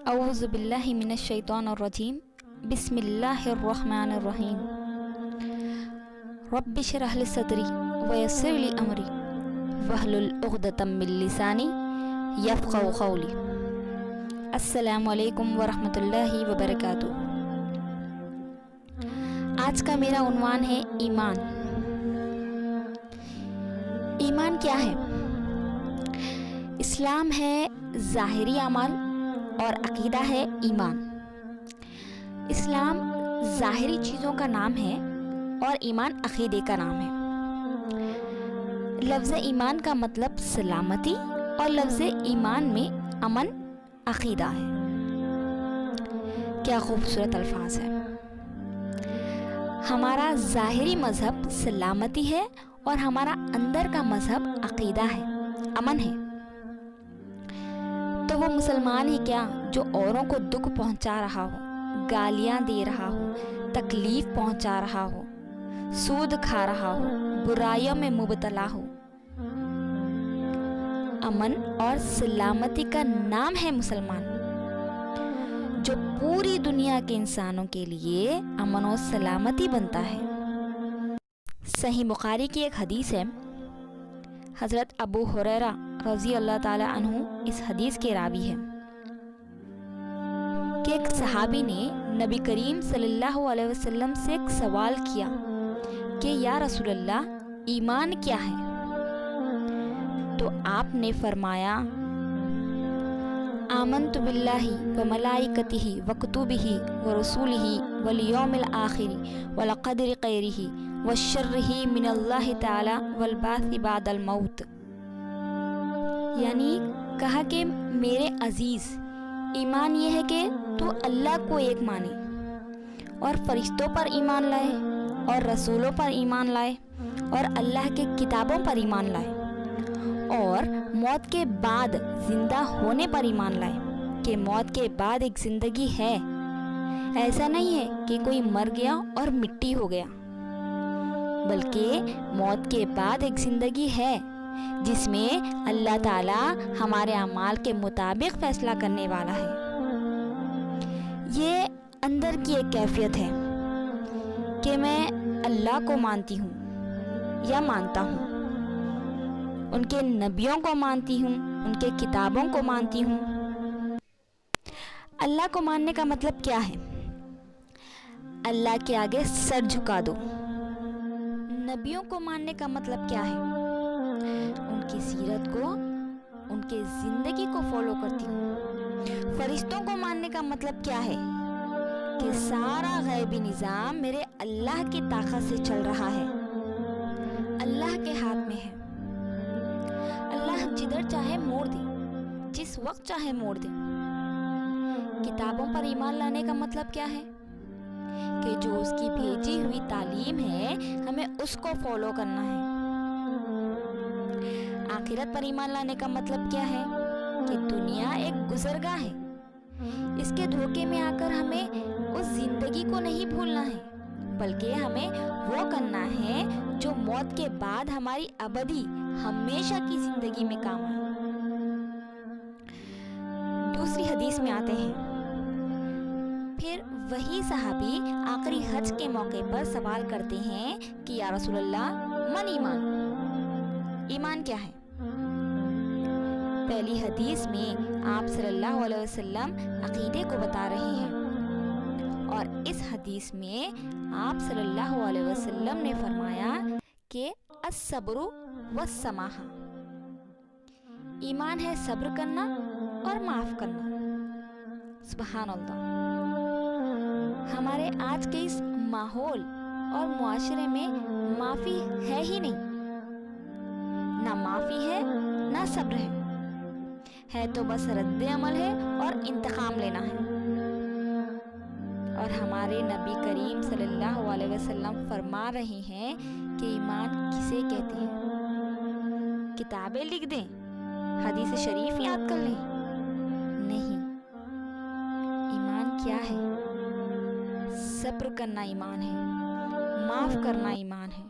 اعوذ باللہ من الشیطان الرجیم بسم اللہ الرحمن الرحیم رب اشرح لی صدری ویسر لی امری واحلل عقدۃ من لسانی یفقہوا قولی۔ السلام علیکم ورحمۃ اللہ وبرکاتہ۔ آج کا میرا عنوان ہے ایمان۔ ایمان کیا ہے؟ اسلام ہے ظاہری اعمال اور عقیدہ ہے ایمان۔ اسلام ظاہری چیزوں کا نام ہے اور ایمان عقیدے کا نام ہے۔ لفظ ایمان کا مطلب سلامتی اور لفظ ایمان میں امن عقیدہ ہے۔ کیا خوبصورت الفاظ ہے۔ ہمارا ظاہری مذہب سلامتی ہے اور ہمارا اندر کا مذہب عقیدہ ہے، امن ہے۔ تو وہ مسلمان ہی کیا جو اوروں کو دکھ پہنچا رہا ہو، گالیاں دے رہا ہو، تکلیف پہنچا رہا ہو، سود کھا رہا ہو، برائیوں میں مبتلا ہو۔ امن اور سلامتی کا نام ہے مسلمان، جو پوری دنیا کے انسانوں کے لیے امن و سلامتی بنتا ہے۔ صحیح بخاری کی ایک حدیث ہے، حضرت ابو ہریرہ رضی اللہ تعالی عنہ اس حدیث کے راوی ہیں کہ ایک صحابی نے نبی کریم صلی اللہ علیہ وسلم سے ایک سوال کیا کہ یا رسول اللہ ایمان کیا ہے؟ تو آپ نے فرمایا آمنت باللہ وملائکتہ وکتبہ ورسولہ والیوم الآخر والقدر خیرہ وشرہ من اللہ تعالی والبعث بعد الموت۔ یعنی کہا کہ میرے عزیز، ایمان یہ ہے کہ تو اللہ کو ایک مانے اور فرشتوں پر ایمان لائے اور رسولوں پر ایمان لائے اور اللہ کے کتابوں پر ایمان لائے اور موت کے بعد زندہ ہونے پر ایمان لائے کہ موت کے بعد ایک زندگی ہے۔ ایسا نہیں ہے کہ کوئی مر گیا اور مٹی ہو گیا، بلکہ موت کے بعد ایک زندگی ہے جس میں اللہ تعالی ہمارے اعمال کے مطابق فیصلہ کرنے والا ہے۔ یہ اندر کی ایک کیفیت ہے کہ میں اللہ کو مانتی ہوں یا مانتا ہوں، ان کے نبیوں کو مانتی ہوں، ان کے کتابوں کو مانتی ہوں۔ اللہ کو ماننے کا مطلب کیا ہے؟ اللہ کے آگے سر جھکا دو۔ نبیوں کو ماننے کا مطلب کیا ہے؟ ان کی سیرت کو، ان کے زندگی کو فالو کرتی ہوں۔ فرشتوں کو ماننے کا مطلب کیا ہے؟ کہ سارا غیبی نظام میرے اللہ کی طاقت سے چل رہا ہے، اللہ کے ہاتھ میں ہے۔ اللہ جدھر چاہے موڑ دے، جس وقت چاہے موڑ دے۔ کتابوں پر ایمان لانے کا مطلب کیا ہے؟ کہ جو اس کی بھیجی ہوئی تعلیم ہے ہمیں اس کو فالو کرنا ہے۔ آخرت پر ایمان لانے کا مطلب کیا ہے؟ کہ دنیا ایک گزرگاہ ہے، اس کے دھوکے میں آ کر ہمیں اس زندگی کو نہیں بھولنا ہے، بلکہ ہمیں وہ کرنا ہے جو موت کے بعد ہماری ابدی ہمیشہ کی زندگی میں کام آئے۔ دوسری حدیث میں آتے ہیں، پھر وہی صحابی آخری حج کے موقع پر سوال کرتے ہیں کہ یا رسول اللہ من ایمان، ایمان کیا ہے؟ پہلی حدیث میں آپ صلی اللہ علیہ وسلم عقیدے کو بتا رہے ہیں، اور اس حدیث میں آپ صلی اللہ علیہ وسلم نے فرمایا کہ الصبر والسماحہ، ایمان ہے صبر کرنا اور معاف کرنا۔ سبحان اللہ۔ ہمارے آج کے اس ماحول اور معاشرے میں معافی ہے ہی نہیں، نہ معافی ہے نہ صبر ہے تو بس رد عمل ہے اور انتقام لینا ہے۔ اور ہمارے نبی کریم صلی اللہ علیہ وسلم فرما رہے ہیں کہ ایمان کسے کہتے ہیں؟ کتابیں لکھ دیں، حدیث شریف یاد کر لیں؟ نہیں، ایمان کیا ہے؟ صبر کرنا ایمان ہے، معاف کرنا ایمان ہے۔